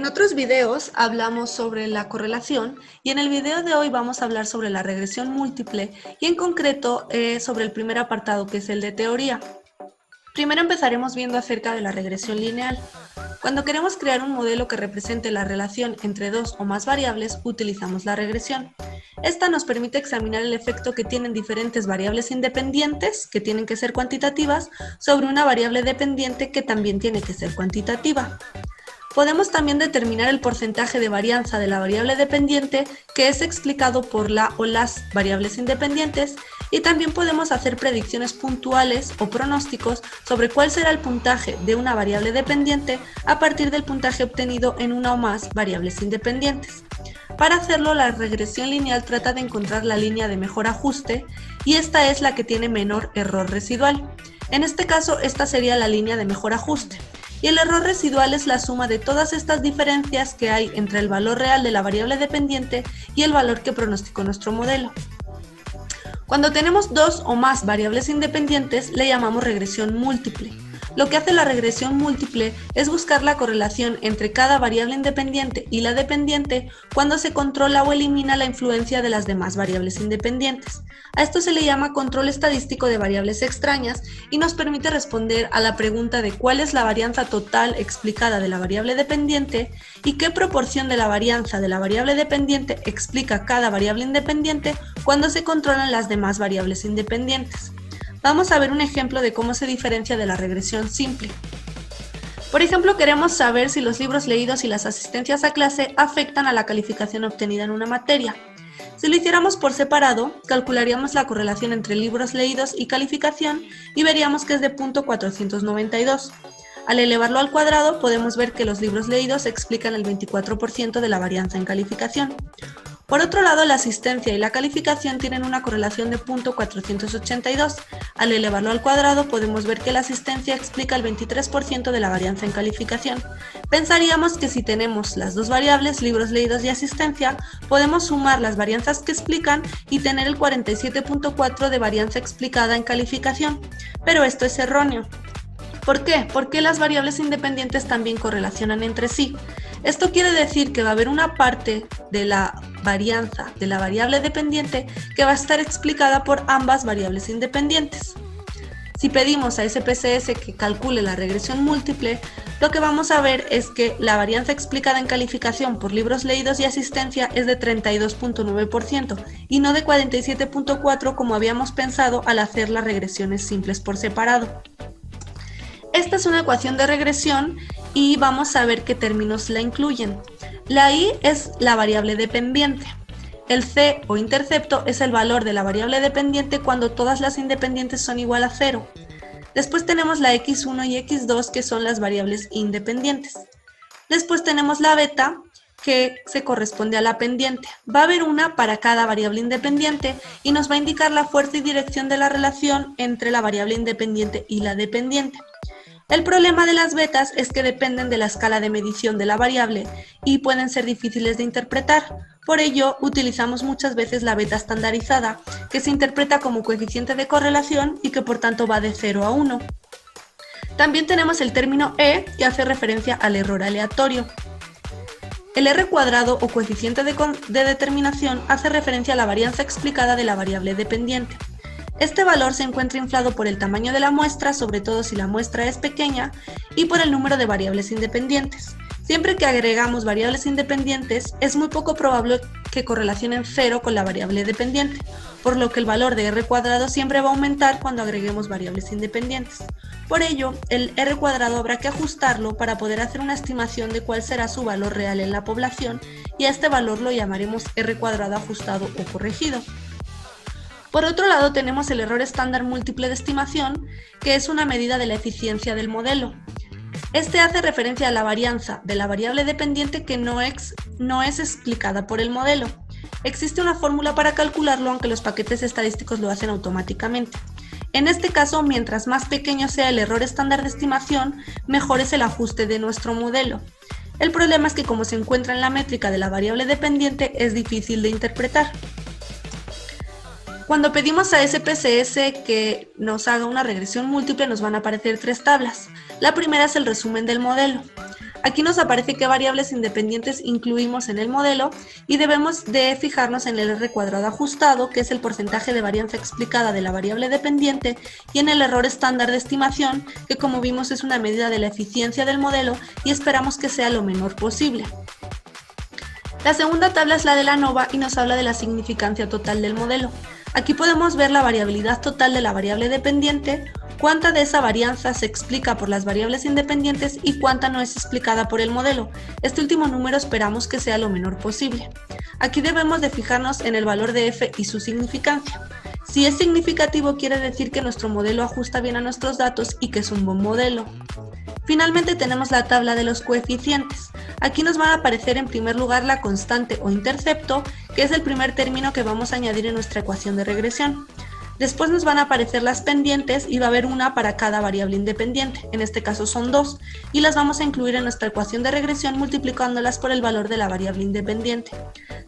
En otros videos hablamos sobre la correlación y en el video de hoy vamos a hablar sobre la regresión múltiple y en concreto sobre el primer apartado que es el de teoría. Primero empezaremos viendo acerca de la regresión lineal. Cuando queremos crear un modelo que represente la relación entre dos o más variables, utilizamos la regresión. Esta nos permite examinar el efecto que tienen diferentes variables independientes, que tienen que ser cuantitativas, sobre una variable dependiente que también tiene que ser cuantitativa. Podemos también determinar el porcentaje de varianza de la variable dependiente que es explicado por la o las variables independientes y también podemos hacer predicciones puntuales o pronósticos sobre cuál será el puntaje de una variable dependiente a partir del puntaje obtenido en una o más variables independientes. Para hacerlo, la regresión lineal trata de encontrar la línea de mejor ajuste y esta es la que tiene menor error residual. En este caso, esta sería la línea de mejor ajuste. Y el error residual es la suma de todas estas diferencias que hay entre el valor real de la variable dependiente y el valor que pronosticó nuestro modelo. Cuando tenemos dos o más variables independientes, le llamamos regresión múltiple. Lo que hace la regresión múltiple es buscar la correlación entre cada variable independiente y la dependiente cuando se controla o elimina la influencia de las demás variables independientes. A esto se le llama control estadístico de variables extrañas y nos permite responder a la pregunta de cuál es la varianza total explicada de la variable dependiente y qué proporción de la varianza de la variable dependiente explica cada variable independiente cuando se controlan las demás variables independientes. Vamos a ver un ejemplo de cómo se diferencia de la regresión simple. Por ejemplo, queremos saber si los libros leídos y las asistencias a clase afectan a la calificación obtenida en una materia. Si lo hiciéramos por separado, calcularíamos la correlación entre libros leídos y calificación y veríamos que es de 0.492. Al elevarlo al cuadrado, podemos ver que los libros leídos explican el 24% de la varianza en calificación. Por otro lado, la asistencia y la calificación tienen una correlación de 0.482. Al elevarlo al cuadrado, podemos ver que la asistencia explica el 23% de la varianza en calificación. Pensaríamos que si tenemos las dos variables, libros leídos y asistencia, podemos sumar las varianzas que explican y tener el 47.4 de varianza explicada en calificación. Pero esto es erróneo. ¿Por qué? Porque las variables independientes también correlacionan entre sí. Esto quiere decir que va a haber una parte de la varianza de la variable dependiente que va a estar explicada por ambas variables independientes. Si pedimos a SPSS que calcule la regresión múltiple, lo que vamos a ver es que la varianza explicada en calificación por libros leídos y asistencia es de 32.9% y no de 47.4% como habíamos pensado al hacer las regresiones simples por separado. Esta es una ecuación de regresión y vamos a ver qué términos la incluyen. La y es la variable dependiente. El c o intercepto es el valor de la variable dependiente cuando todas las independientes son igual a 0. Después tenemos la x1 y x2 que son las variables independientes. Después tenemos la beta que se corresponde a la pendiente. Va a haber una para cada variable independiente y nos va a indicar la fuerza y dirección de la relación entre la variable independiente y la dependiente. El problema de las betas es que dependen de la escala de medición de la variable y pueden ser difíciles de interpretar. Por ello, utilizamos muchas veces la beta estandarizada, que se interpreta como coeficiente de correlación y que por tanto va de 0 a 1. También tenemos el término e, que hace referencia al error aleatorio. El r cuadrado o coeficiente de determinación hace referencia a la varianza explicada de la variable dependiente. Este valor se encuentra inflado por el tamaño de la muestra, sobre todo si la muestra es pequeña, y por el número de variables independientes. Siempre que agregamos variables independientes, es muy poco probable que correlacionen 0 con la variable dependiente, por lo que el valor de r cuadrado siempre va a aumentar cuando agreguemos variables independientes. Por ello, el r cuadrado habrá que ajustarlo para poder hacer una estimación de cuál será su valor real en la población, y a este valor lo llamaremos r cuadrado ajustado o corregido. Por otro lado, tenemos el error estándar múltiple de estimación, que es una medida de la eficiencia del modelo. Este hace referencia a la varianza de la variable dependiente que no es explicada por el modelo. Existe una fórmula para calcularlo, aunque los paquetes estadísticos lo hacen automáticamente. En este caso, mientras más pequeño sea el error estándar de estimación, mejor es el ajuste de nuestro modelo. El problema es que como se encuentra en la métrica de la variable dependiente, es difícil de interpretar. Cuando pedimos a SPSS que nos haga una regresión múltiple, nos van a aparecer tres tablas. La primera es el resumen del modelo. Aquí nos aparece qué variables independientes incluimos en el modelo y debemos de fijarnos en el R cuadrado ajustado, que es el porcentaje de varianza explicada de la variable dependiente, y en el error estándar de estimación, que como vimos es una medida de la eficiencia del modelo y esperamos que sea lo menor posible. La segunda tabla es la de la ANOVA y nos habla de la significancia total del modelo. Aquí podemos ver la variabilidad total de la variable dependiente, cuánta de esa varianza se explica por las variables independientes y cuánta no es explicada por el modelo. Este último número esperamos que sea lo menor posible. Aquí debemos de fijarnos en el valor de f y su significancia. Si es significativo quiere decir que nuestro modelo ajusta bien a nuestros datos y que es un buen modelo. Finalmente tenemos la tabla de los coeficientes. Aquí nos van a aparecer en primer lugar la constante o intercepto, que es el primer término que vamos a añadir en nuestra ecuación de regresión. Después nos van a aparecer las pendientes y va a haber una para cada variable independiente, en este caso son 2, y las vamos a incluir en nuestra ecuación de regresión multiplicándolas por el valor de la variable independiente.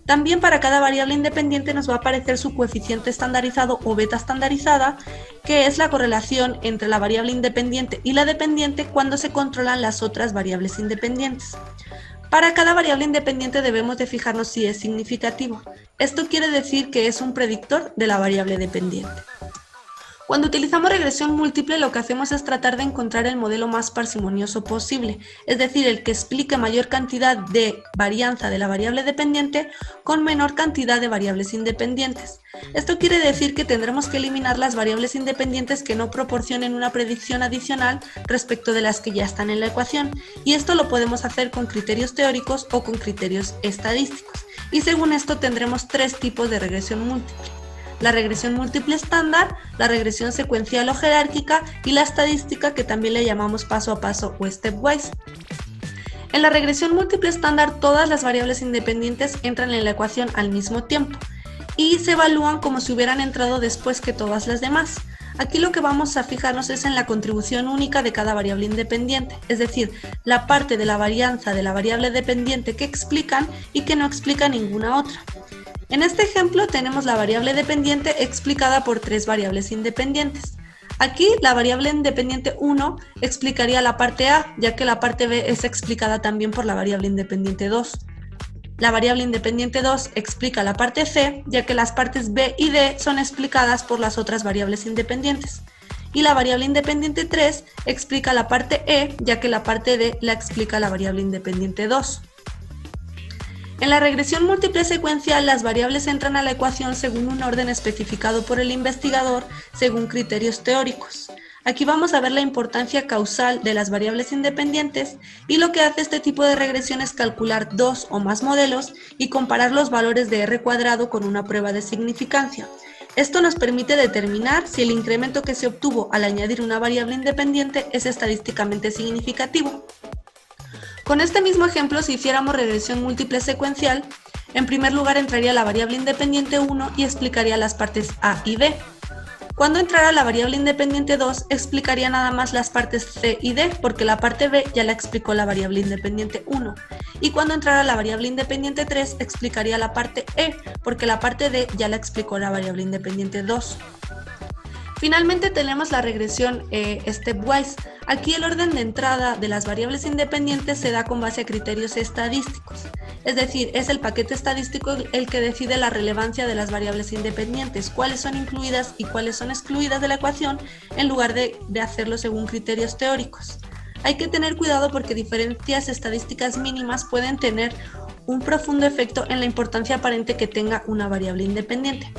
También para cada variable independiente nos va a aparecer su coeficiente estandarizado o beta estandarizada, que es la correlación entre la variable independiente y la dependiente cuando se controlan las otras variables independientes. Para cada variable independiente debemos de fijarnos si es significativo. Esto quiere decir que es un predictor de la variable dependiente. Cuando utilizamos regresión múltiple, lo que hacemos es tratar de encontrar el modelo más parsimonioso posible, es decir, el que explique mayor cantidad de varianza de la variable dependiente con menor cantidad de variables independientes. Esto quiere decir que tendremos que eliminar las variables independientes que no proporcionen una predicción adicional respecto de las que ya están en la ecuación, y esto lo podemos hacer con criterios teóricos o con criterios estadísticos. Y según esto tendremos tres tipos de regresión múltiple: la regresión múltiple estándar, la regresión secuencial o jerárquica y la estadística, que también le llamamos paso a paso o stepwise. En la regresión múltiple estándar todas las variables independientes entran en la ecuación al mismo tiempo y se evalúan como si hubieran entrado después que todas las demás. Aquí lo que vamos a fijarnos es en la contribución única de cada variable independiente, es decir, la parte de la varianza de la variable dependiente que explican y que no explica ninguna otra. En este ejemplo tenemos la variable dependiente explicada por tres variables independientes. Aquí la variable independiente 1 explicaría la parte A, ya que la parte B es explicada también por la variable independiente 2. La variable independiente 2 explica la parte C, ya que las partes B y D son explicadas por las otras variables independientes. Y la variable independiente 3 explica la parte E, ya que la parte D la explica la variable independiente 2. En la regresión múltiple secuencial, las variables entran a la ecuación según un orden especificado por el investigador según criterios teóricos. Aquí vamos a ver la importancia causal de las variables independientes, y lo que hace este tipo de regresión es calcular dos o más modelos y comparar los valores de R cuadrado con una prueba de significancia. Esto nos permite determinar si el incremento que se obtuvo al añadir una variable independiente es estadísticamente significativo. Con este mismo ejemplo, si hiciéramos regresión múltiple secuencial, en primer lugar entraría la variable independiente 1 y explicaría las partes A y B. Cuando entrara la variable independiente 2, explicaría nada más las partes C y D, porque la parte B ya la explicó la variable independiente 1. Y cuando entrara la variable independiente 3, explicaría la parte E, porque la parte D ya la explicó la variable independiente 2. Finalmente tenemos la regresión stepwise. Aquí el orden de entrada de las variables independientes se da con base a criterios estadísticos. Es decir, es el paquete estadístico el que decide la relevancia de las variables independientes, cuáles son incluidas y cuáles son excluidas de la ecuación, en lugar de hacerlo según criterios teóricos. Hay que tener cuidado porque diferencias estadísticas mínimas pueden tener un profundo efecto en la importancia aparente que tenga una variable independiente.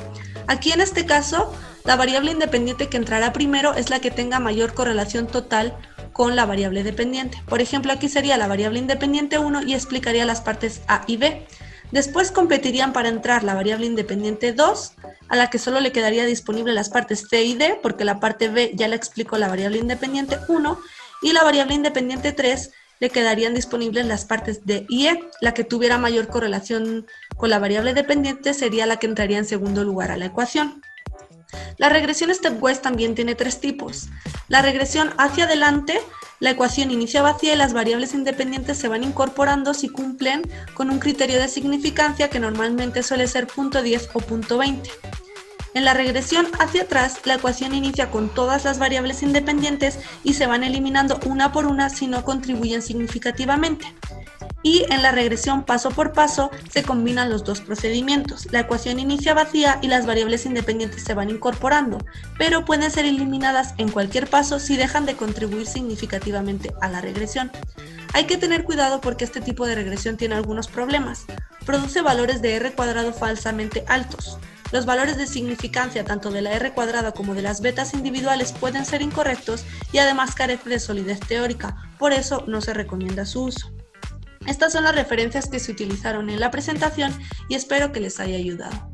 Aquí en este caso, la variable independiente que entrará primero es la que tenga mayor correlación total con la variable dependiente. Por ejemplo, aquí sería la variable independiente 1 y explicaría las partes A y B. Después competirían para entrar la variable independiente 2, a la que solo le quedaría disponible las partes C y D, porque la parte B ya la explicó la variable independiente 1, y la variable independiente 3 le quedarían disponibles las partes D y E. La que tuviera mayor correlación con la variable dependiente sería la que entraría en segundo lugar a la ecuación. La regresión stepwise también tiene tres tipos. La regresión hacia adelante, la ecuación inicia vacía y las variables independientes se van incorporando si cumplen con un criterio de significancia que normalmente suele ser .10 o .20. En la regresión hacia atrás, la ecuación inicia con todas las variables independientes y se van eliminando una por una si no contribuyen significativamente. Y en la regresión paso por paso se combinan los dos procedimientos. La ecuación inicia vacía y las variables independientes se van incorporando, pero pueden ser eliminadas en cualquier paso si dejan de contribuir significativamente a la regresión. Hay que tener cuidado porque este tipo de regresión tiene algunos problemas. Produce valores de r cuadrado falsamente altos. Los valores de significancia tanto de la r cuadrada como de las betas individuales pueden ser incorrectos y además carece de solidez teórica, por eso no se recomienda su uso. Estas son las referencias que se utilizaron en la presentación y espero que les haya ayudado.